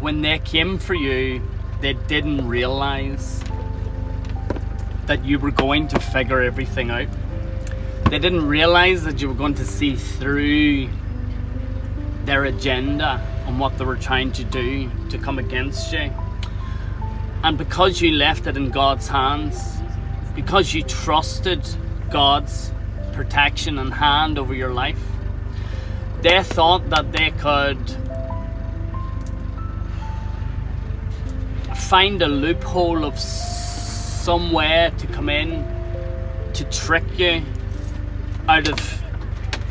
when they came for you, they didn't realize that you were going to figure everything out. They didn't realize that you were going to see through their agenda and what they were trying to do to come against you. And because you left it in God's hands, because you trusted God's protection and hand over your life, they thought that they could find a loophole of some way to come in to trick you out of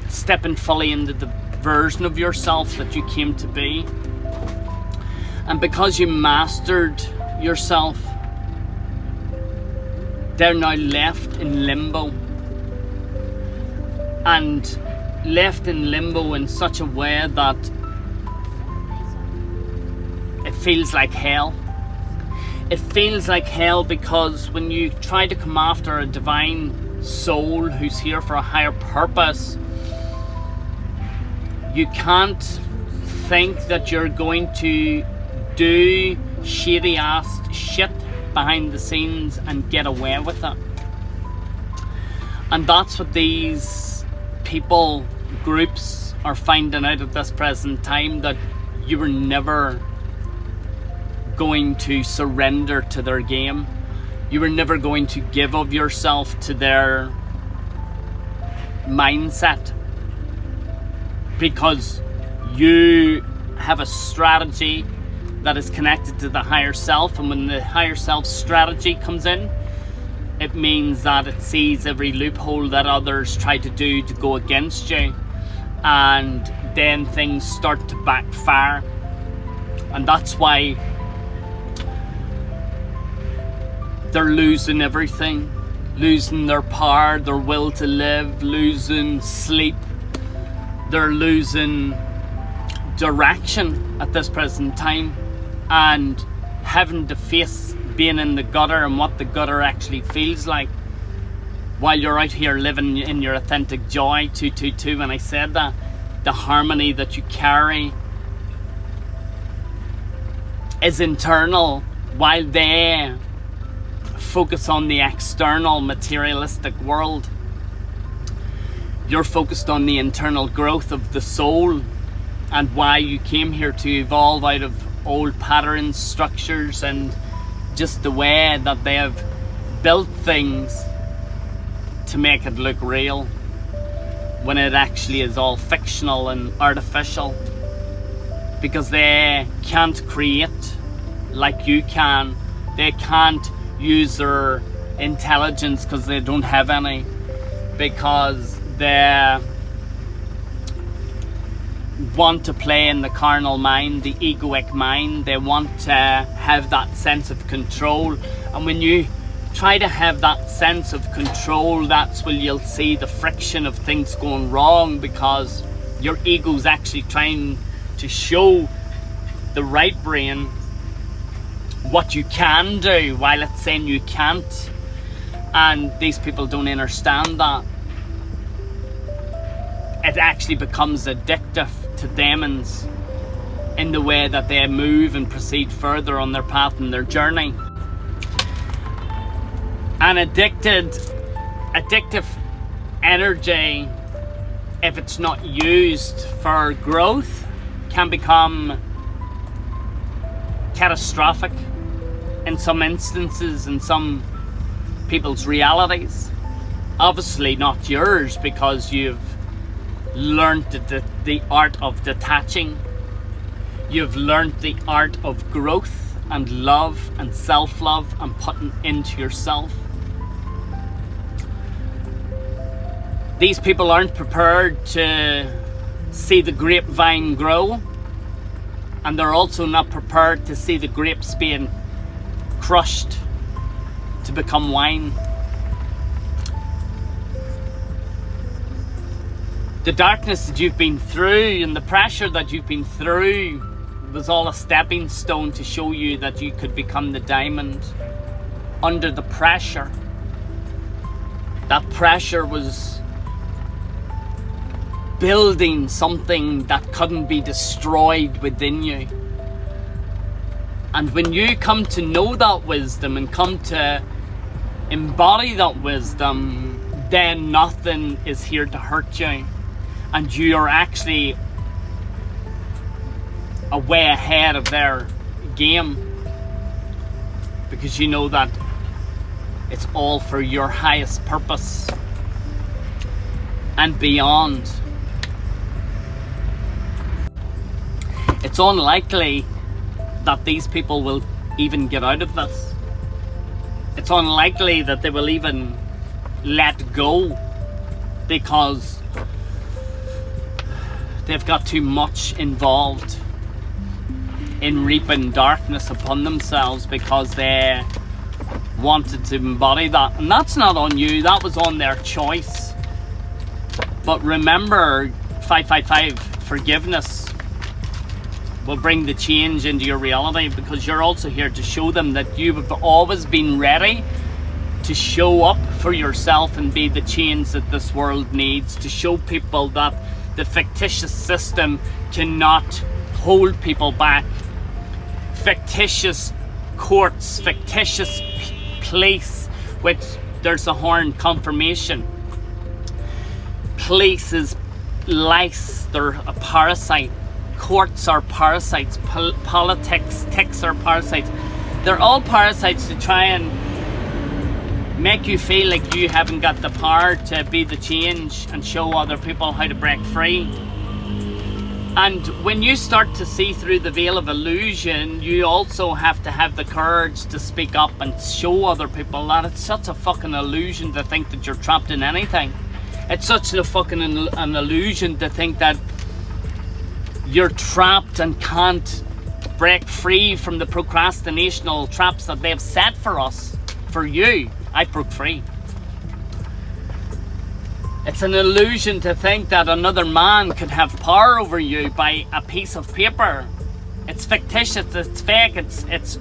stepping fully into the version of yourself that you came to be. And because you mastered yourself, they're now left in limbo, and left in limbo in such a way that it feels like hell. It feels like hell because when you try to come after a divine soul who's here for a higher purpose, you can't think that you're going to do shady ass shit behind the scenes and get away with it. And that's what these people, groups, are finding out at this present time, that you were never going to surrender to their game. You were never going to give of yourself to their mindset, because you have a strategy that is connected to the higher self, and when the higher self strategy comes in, it means that it sees every loophole that others try to do to go against you, and then things start to backfire. And that's why they're losing everything, losing their power, their will to live, losing sleep, they're losing direction at this present time, and having to face being in the gutter and what the gutter actually feels like, while you're out here living in your authentic joy. 222, when I said that, the harmony that you carry is internal, while they focus on the external materialistic world. You're focused on the internal growth of the soul, and why you came here to evolve out of old patterns, structures, and just the way that they have built things to make it look real, when it actually is all fictional and artificial, because they can't create like you can. They can't use their intelligence because they don't have any, because they want to play in the carnal mind, the egoic mind. They want to have that sense of control, and when you try to have that sense of control, that's when you'll see the friction of things going wrong, because your ego's actually trying to show the right brain what you can do while it's saying you can't. And these people don't understand that. It actually becomes addictive to demons in the way that they move and proceed further on their path and their journey. And addictive energy, if it's not used for growth, can become catastrophic in some instances, in some people's realities. Obviously not yours, because you've learned the art of detaching. You've learned the art of growth and love and self-love and putting into yourself. These people aren't prepared to see the grapevine grow, and they're also not prepared to see the grapes being crushed to become wine. The darkness that you've been through and the pressure that you've been through was all a stepping stone to show you that you could become the diamond. Under the pressure, that pressure was building something that couldn't be destroyed within you. And when you come to know that wisdom and come to embody that wisdom, then nothing is here to hurt you. And you are actually a way ahead of their game, because you know that it's all for your highest purpose and beyond. It's unlikely that these people will even get out of this. It's unlikely that they will even let go, because they've got too much involved in reaping darkness upon themselves, because they wanted to embody that. And that's not on you, that was on their choice. But remember, 555, forgiveness will bring the change into your reality, because you're also here to show them that you have always been ready to show up for yourself and be the change that this world needs, to show people that the fictitious system cannot hold people back. Fictitious courts, fictitious police, which there's a horn confirmation. Police is lice, they're a parasite. Courts are parasites. Politics, ticks are parasites. They're all parasites to try and make you feel like you haven't got the power to be the change and show other people how to break free. And when you start to see through the veil of illusion, you also have to have the courage to speak up and show other people that it's such a fucking illusion to think that you're trapped in anything. It's such a fucking an illusion to think that you're trapped and can't break free from the procrastinational traps that they've set for us. For you, I broke free. It's an illusion to think that another man could have power over you by a piece of paper. It's fictitious, it's fake, it's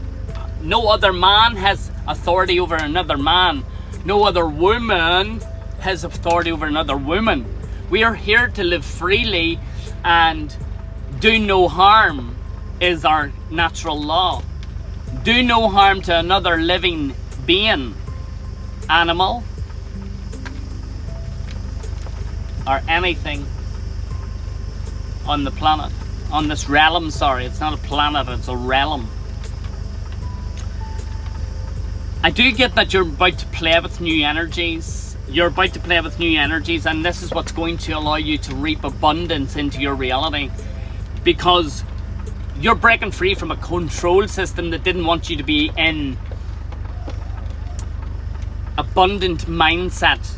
no other man has authority over another man. No other woman has authority over another woman. We are here to live freely, and do no harm is our natural law. Do no harm to another living being, animal, or anything on the planet, on this realm. Sorry, it's not a planet, it's a realm. I do get that you're about to play with new energies. You're about to play with new energies, and this is what's going to allow you to reap abundance into your reality, because you're breaking free from a control system that didn't want you to be in abundant mindset,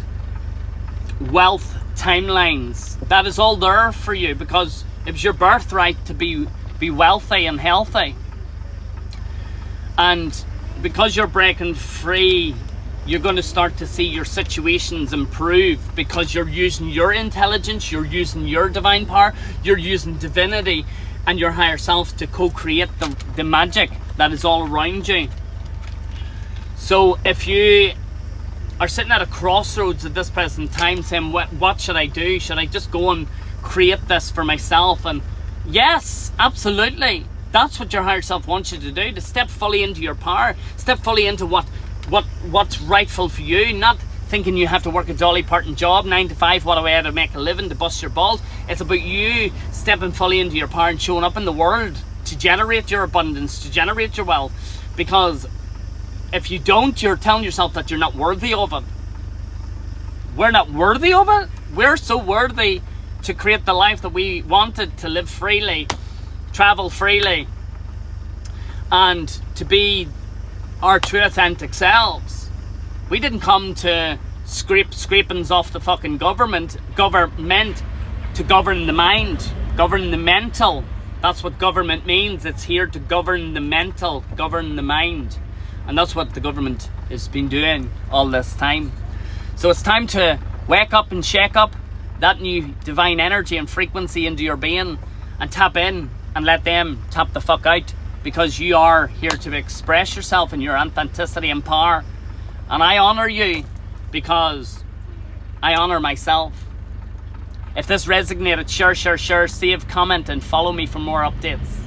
wealth timelines. That is all there for you, because it was your birthright to be wealthy and healthy. And because you're breaking free, you're going to start to see your situations improve, because you're using your intelligence, you're using your divine power, you're using divinity and your higher self to co-create the magic that is all around you. So if you are sitting at a crossroads at this present time saying, what should I do? Should I just go and create this for myself? And yes, absolutely. That's what your higher self wants you to do, to step fully into your power, step fully into what's rightful for you, not thinking you have to work a Dolly Parton job, 9 to 5, what a way to make a living, to bust your balls. It's about you stepping fully into your power and showing up in the world to generate your abundance, to generate your wealth. Because if you don't, you're telling yourself that you're not worthy of it. We're not worthy of it. We're so worthy to create the life that we wanted, to live freely, travel freely, and to be our true authentic selves. We didn't come to scrapings off the fucking government to govern the mind, govern the mental. That's what government means. It's here to govern the mental, govern the mind. And that's what the government has been doing all this time. So it's time to wake up and shake up that new divine energy and frequency into your being, and tap in and let them tap the fuck out, because you are here to express yourself in your authenticity and power. And I honor you, because I honor myself. If this resonated, share, save, comment, and follow me for more updates.